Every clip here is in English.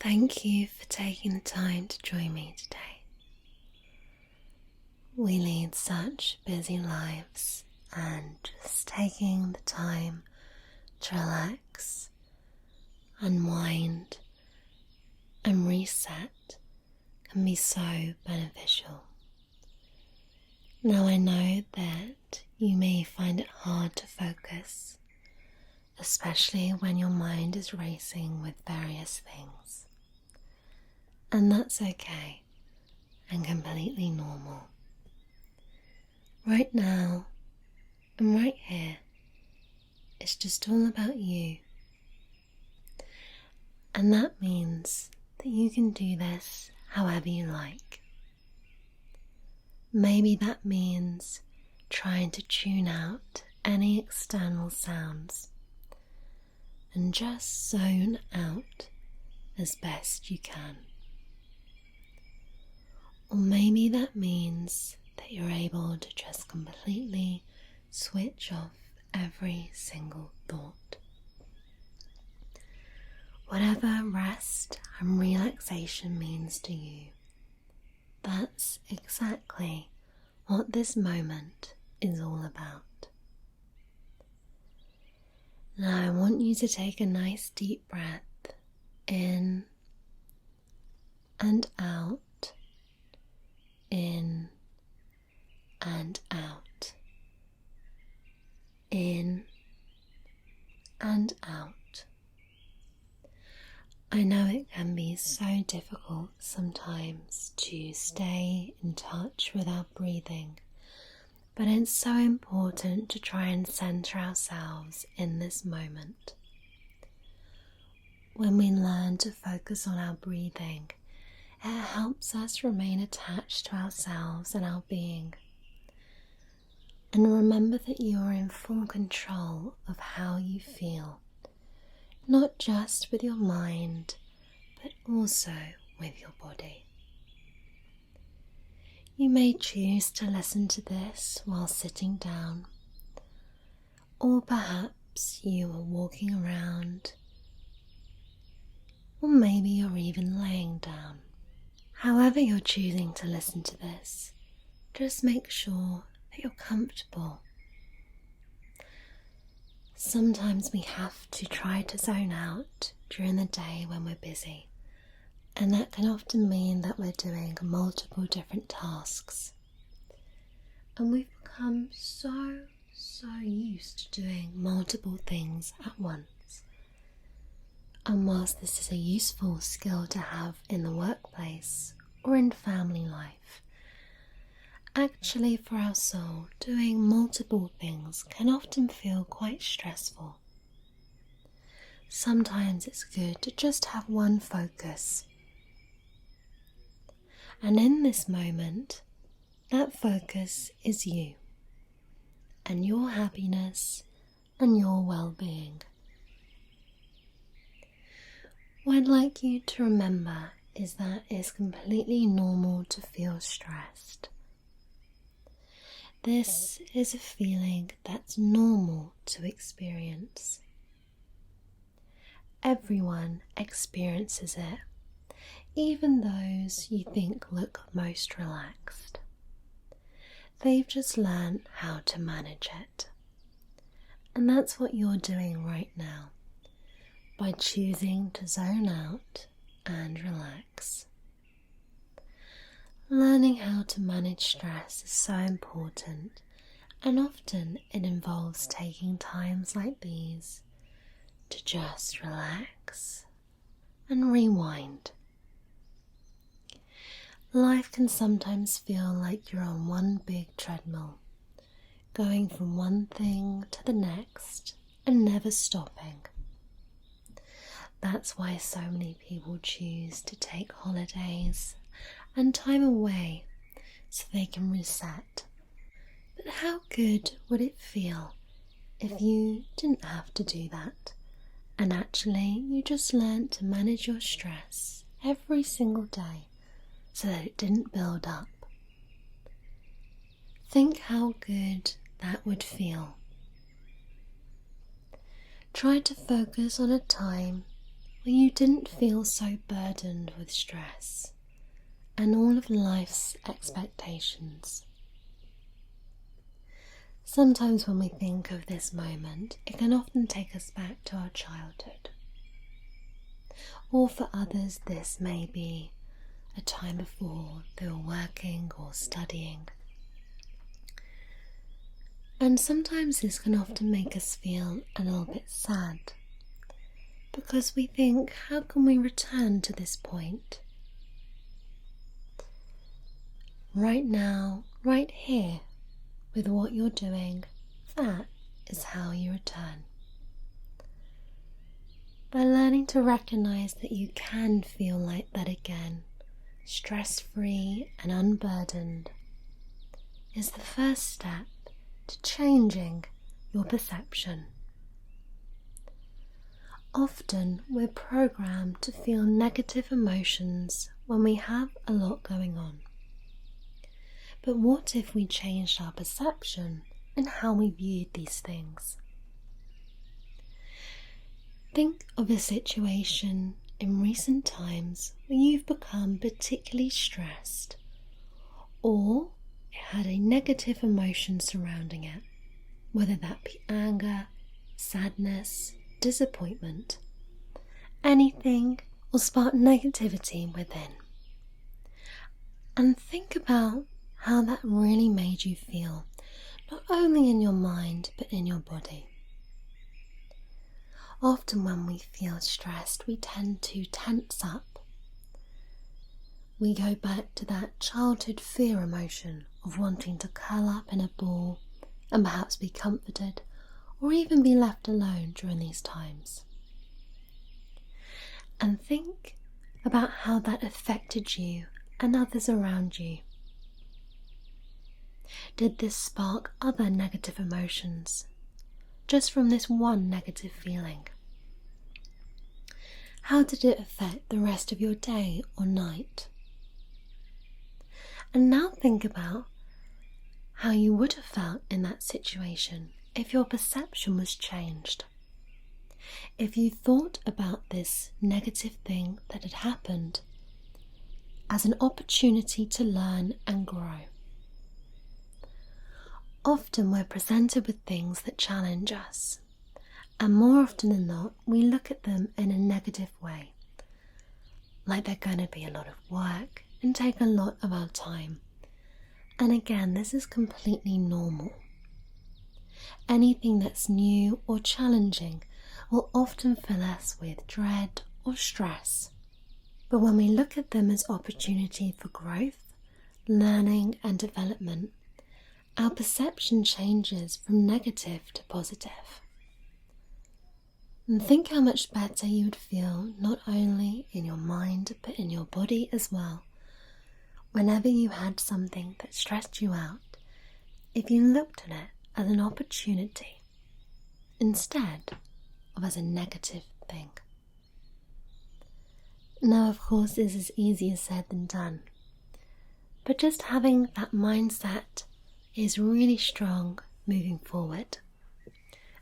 Thank you for taking the time to join me today. We lead such busy lives, and just taking the time to relax, unwind, and reset can be so beneficial. Now I know that you may find it hard to focus, especially when your mind is racing with various things. And that's okay and completely normal. Right now and right here, it's just all about you. And that means that you can do this however you like. Maybe that means trying to tune out any external sounds and just zone out as best you can. Or maybe that means that you're able to just completely switch off every single thought. Whatever rest and relaxation means to you, that's exactly what this moment is all about. Now I want you to take a nice deep breath in and out, in and out, in and out. I know it can be so difficult sometimes to stay in touch with our breathing, but it's so important to try and center ourselves in this moment. When we learn to focus on our breathing, it helps us remain attached to ourselves and our being. And remember that you are in full control of how you feel, not just with your mind, but also with your body. You may choose to listen to this while sitting down, or perhaps you are walking around, or maybe you're even laying down. However you're choosing to listen to this, just make sure that you're comfortable. Sometimes we have to try to zone out during the day when we're busy, and that can often mean that we're doing multiple different tasks. And we've become so used to doing multiple things at once. And whilst this is a useful skill to have in the workplace or in family life, actually for our soul, doing multiple things can often feel quite stressful. Sometimes it's good to just have one focus. And in this moment, that focus is you and your happiness and your well-being. What I'd like you to remember is that it's completely normal to feel stressed. This is a feeling that's normal to experience. Everyone experiences it, even those you think look most relaxed. They've just learned how to manage it. And that's what you're doing right now, by choosing to zone out and relax. Learning how to manage stress is so important, and often it involves taking times like these to just relax and rewind. Life can sometimes feel like you're on one big treadmill, going from one thing to the next and never stopping. That's why so many people choose to take holidays and time away so they can reset. But how good would it feel if you didn't have to do that, and actually you just learned to manage your stress every single day so that it didn't build up? Think how good that would feel. Try to focus on a time where you didn't feel so burdened with stress and all of life's expectations. Sometimes when we think of this moment, it can often take us back to our childhood. Or for others, this may be a time before they were working or studying. And sometimes this can often make us feel a little bit sad, because we think, how can we return to this point? Right now, right here, with what you're doing, that is how you return. By learning to recognize that you can feel like that again, stress-free and unburdened, is the first step to changing your perception. Often we're programmed to feel negative emotions when we have a lot going on. But what if we changed our perception and how we viewed these things? Think of a situation in recent times where you've become particularly stressed, or it had a negative emotion surrounding it, whether that be anger, sadness, disappointment, anything will spark negativity within. And think about how that really made you feel, not only in your mind but in your body. Often when we feel stressed, we tend to tense up. We go back to that childhood fear emotion of wanting to curl up in a ball and perhaps be comforted, or even be left alone during these times. And think about how that affected you and others around you. Did this spark other negative emotions, just from this one negative feeling? How did it affect the rest of your day or night? And now think about how you would have felt in that situation if your perception was changed. If you thought about this negative thing that had happened as an opportunity to learn and grow. Often we're presented with things that challenge us, and more often than not, we look at them in a negative way, like they're going to be a lot of work and take a lot of our time. And again, this is completely normal. Anything that's new or challenging will often fill us with dread or stress. But when we look at them as opportunity for growth, learning and development, our perception changes from negative to positive. And think how much better you would feel, not only in your mind but in your body as well, whenever you had something that stressed you out, if you looked at it as an opportunity instead of as a negative thing. Now, of course, this is easier said than done, but just having that mindset is really strong moving forward,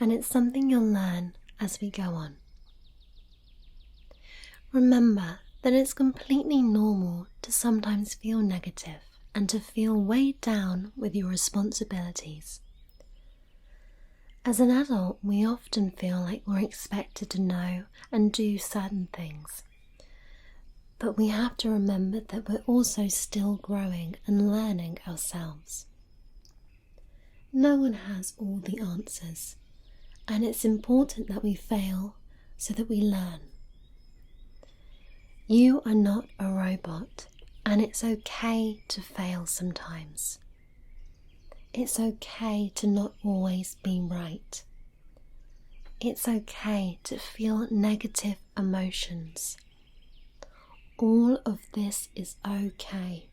and it's something you'll learn as we go on. Remember that it's completely normal to sometimes feel negative and to feel weighed down with your responsibilities. As an adult, we often feel like we're expected to know and do certain things. But we have to remember that we're also still growing and learning ourselves. No one has all the answers, and it's important that we fail so that we learn. You are not a robot, and it's okay to fail sometimes. It's okay to not always be right. It's okay to feel negative emotions. All of this is okay.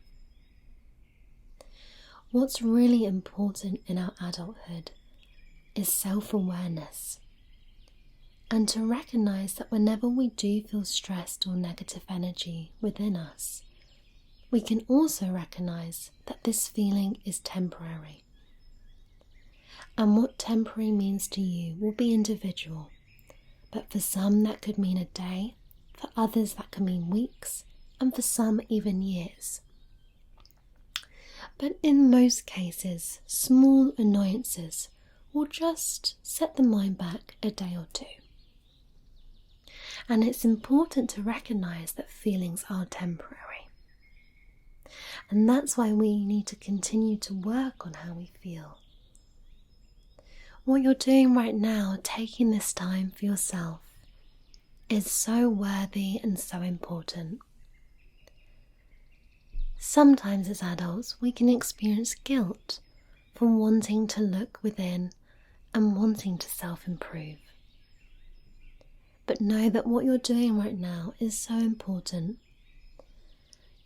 What's really important in our adulthood is self-awareness, and to recognize that whenever we do feel stressed or negative energy within us, we can also recognize that this feeling is temporary. And what temporary means to you will be individual, but for some that could mean a day, For others that can mean weeks, and for some even years. But in most cases, small annoyances will just set the mind back a day or two. And it's important to recognise that feelings are temporary. And that's why we need to continue to work on how we feel. What you're doing right now, taking this time for yourself, is so worthy and so important. Sometimes as adults we can experience guilt for wanting to look within and wanting to self-improve. But know that what you're doing right now is so important.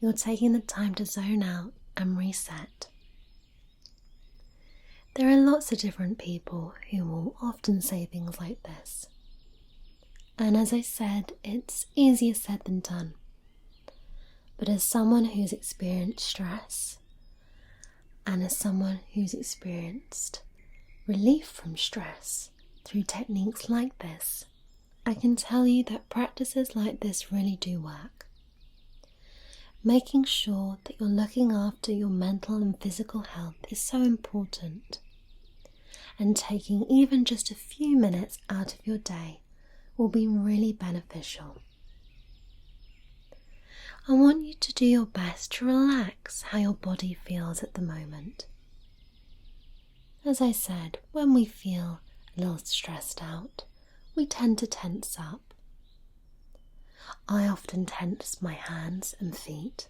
You're taking the time to zone out and reset. There are lots of different people who will often say things like this. And as I said, it's easier said than done. But as someone who's experienced stress, and as someone who's experienced relief from stress through techniques like this, I can tell you that practices like this really do work. Making sure that you're looking after your mental and physical health is so important. And taking even just a few minutes out of your day will be really beneficial. I want you to do your best to relax how your body feels at the moment. As I said, when we feel a little stressed out, we tend to tense up. I often tense my hands and feet.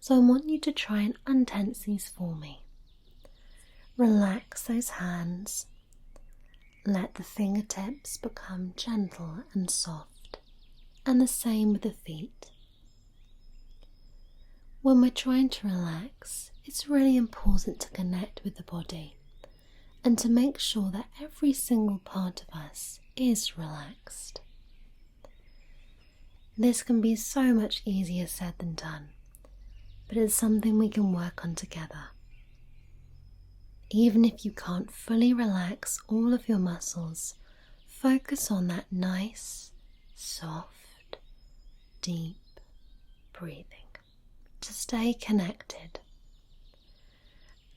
So I want you to try and untense these for me. Relax those hands. Let the fingertips become gentle and soft, and the same with the feet. When we're trying to relax, it's really important to connect with the body and to make sure that every single part of us is relaxed. This can be so much easier said than done, but it's something we can work on together. Even if you can't fully relax all of your muscles, focus on that nice, soft, deep breathing to stay connected.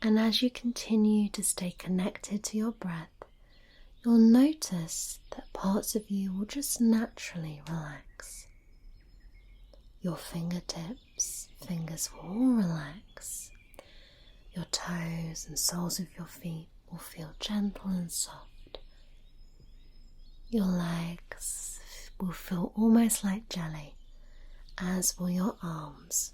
And as you continue to stay connected to your breath, you'll notice that parts of you will just naturally relax. Your fingertips, fingers will all relax. Your toes and soles of your feet will feel gentle and soft. Your legs will feel almost like jelly, as will your arms.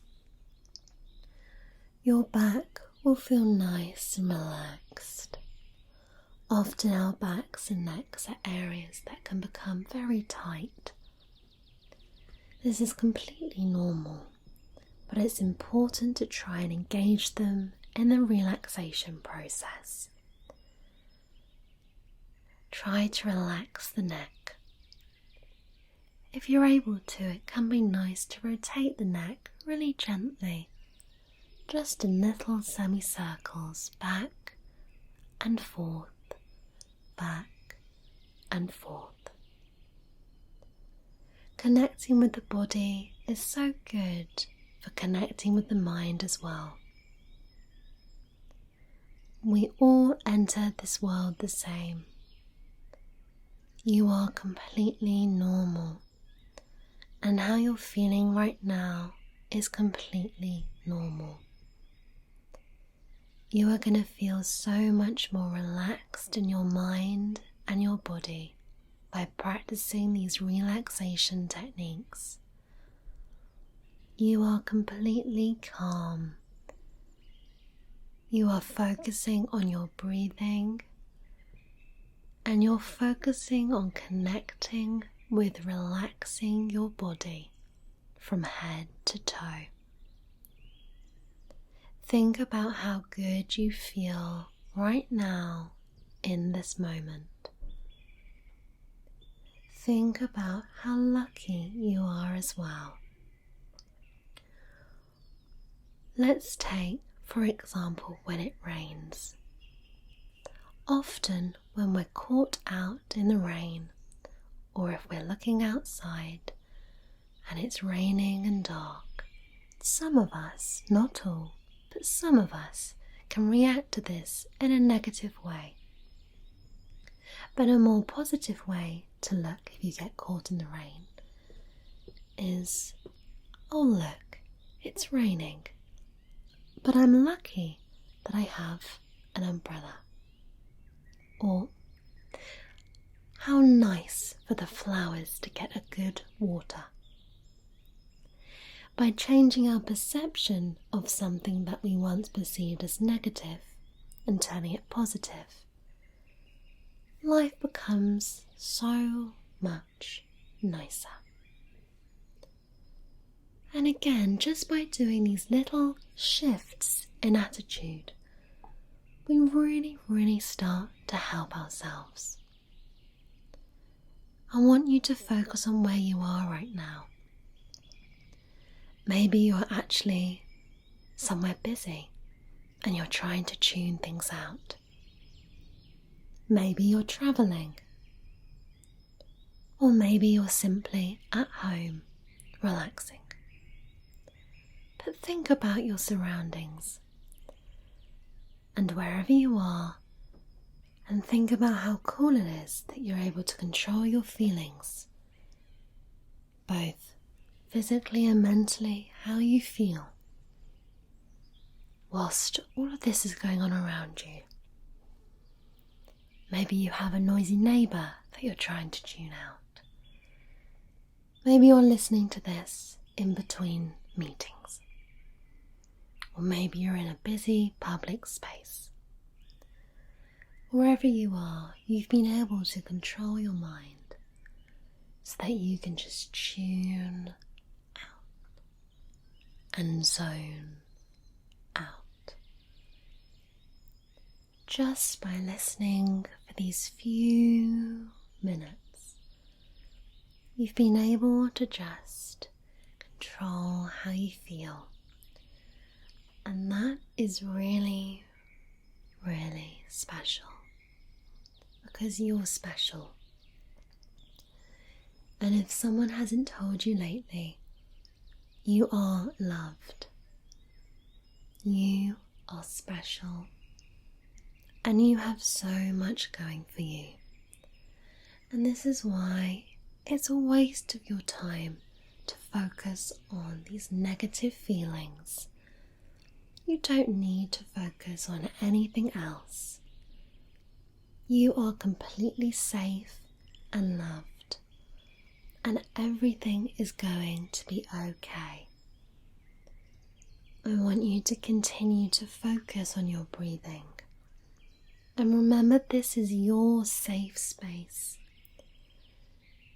Your back will feel nice and relaxed. Often our backs and necks are areas that can become very tight. This is completely normal, but it's important to try and engage them in the relaxation process. Try to relax the neck. If you're able to, it can be nice to rotate the neck really gently, just in little semicircles, back and forth, back and forth. Connecting with the body is so good for connecting with the mind as well. We all enter this world the same. You are completely normal, and how you're feeling right now is completely normal. You are going to feel so much more relaxed in your mind and your body by practicing these relaxation techniques. You are completely calm. You are focusing on your breathing, and you're focusing on connecting with relaxing your body from head to toe. Think about how good you feel right now in this moment. Think about how lucky you are as well. Let's take, for example, when it rains. Often when we're caught out in the rain, or if we're looking outside and it's raining and dark, some of us, not all, but some of us can react to this in a negative way. But a more positive way to look if you get caught in the rain is, oh look, it's raining, but I'm lucky that I have an umbrella. Or, how nice for the flowers to get a good water. By changing our perception of something that we once perceived as negative and turning it positive, life becomes so much nicer. And again, just by doing these little shifts in attitude, we really start to help ourselves. I want you to focus on where you are right now. Maybe you're actually somewhere busy and you're trying to tune things out. Maybe you're traveling. Or maybe you're simply at home, relaxing. But think about your surroundings and wherever you are, and think about how cool it is that you're able to control your feelings, both physically and mentally, how you feel, whilst all of this is going on around you. Maybe you have a noisy neighbour that you're trying to tune out. Maybe you're listening to this in between meetings. Or maybe you're in a busy public space. Wherever you are, you've been able to control your mind so that you can just tune out and zone out. Just by listening for these few minutes, you've been able to just control how you feel. And that is really special, because you're special. And if someone hasn't told you lately, you are loved. You are special. And you have so much going for you. And this is why it's a waste of your time to focus on these negative feelings. You don't need to focus on anything else. You are completely safe and loved, and everything is going to be okay. I want you to continue to focus on your breathing. And remember, this is your safe space.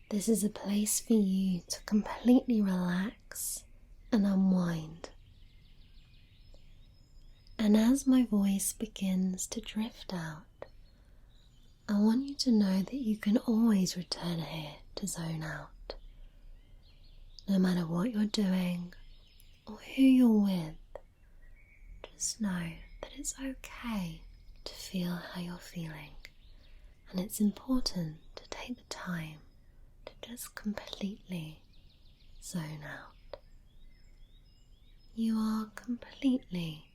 This is a place for you to completely relax and unwind. And as my voice begins to drift out, I want you to know that you can always return here to zone out. No matter what you're doing or who you're with, just know that it's okay to feel how you're feeling. And it's important to take the time to just completely zone out. You are completely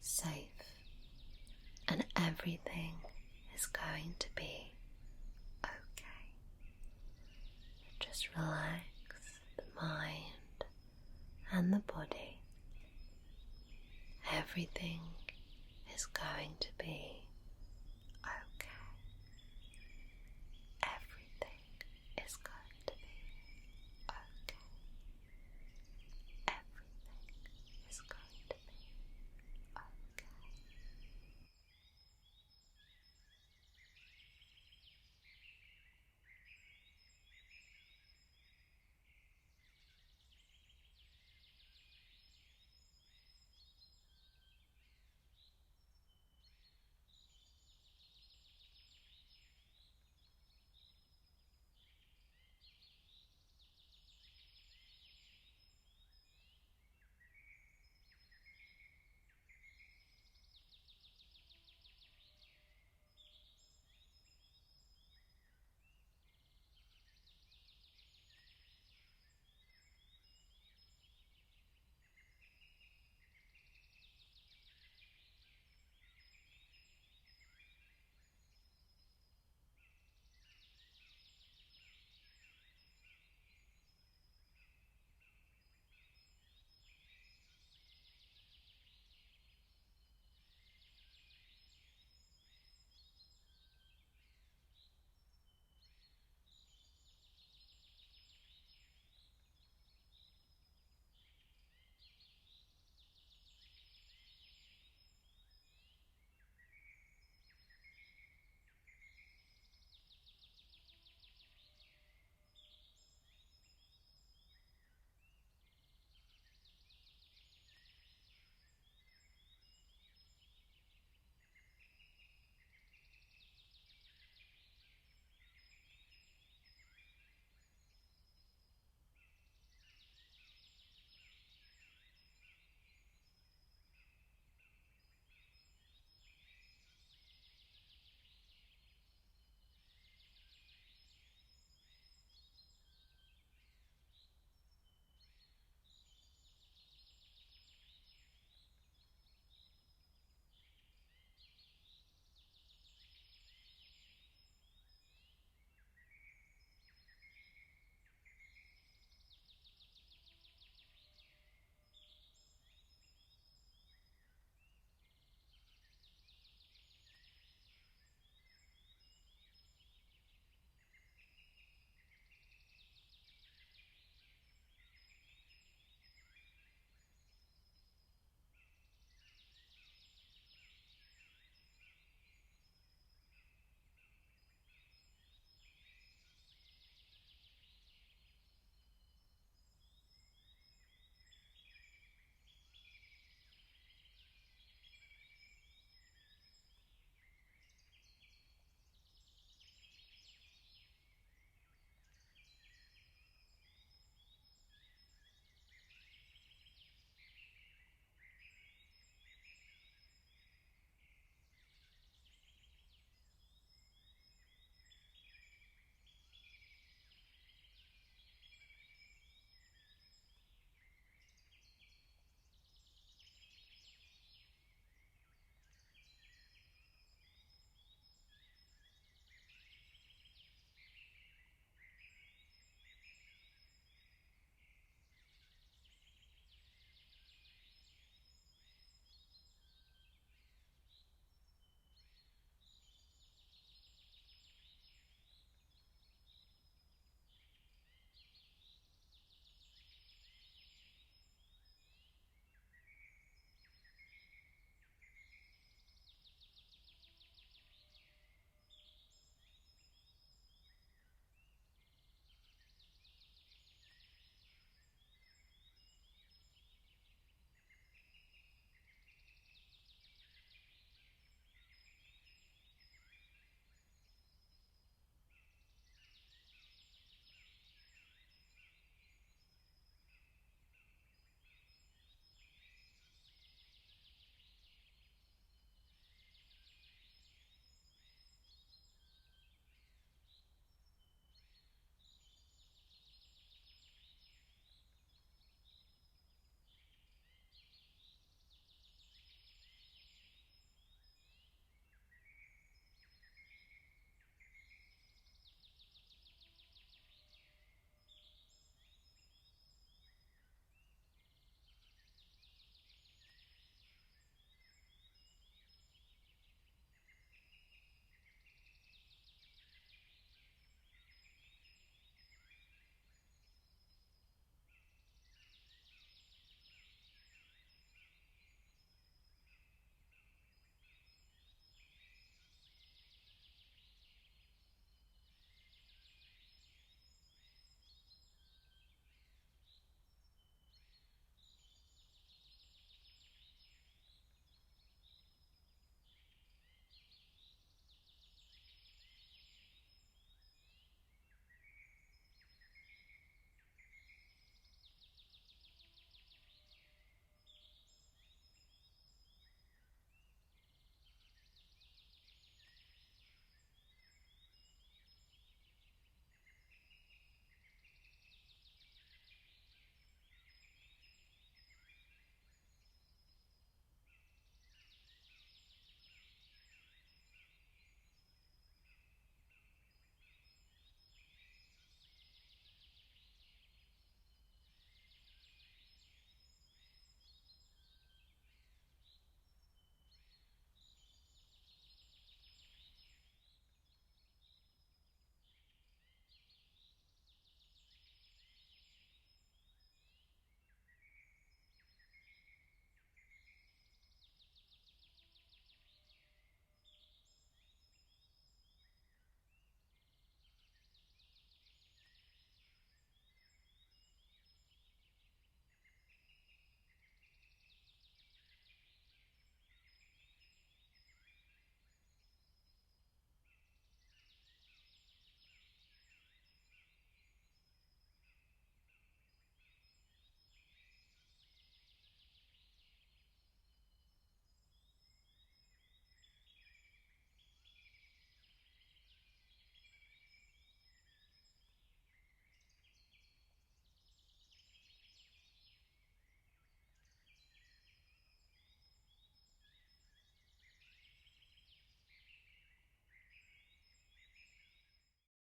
safe, and everything is going to be okay. Just relax the mind and the body. Everything is going to be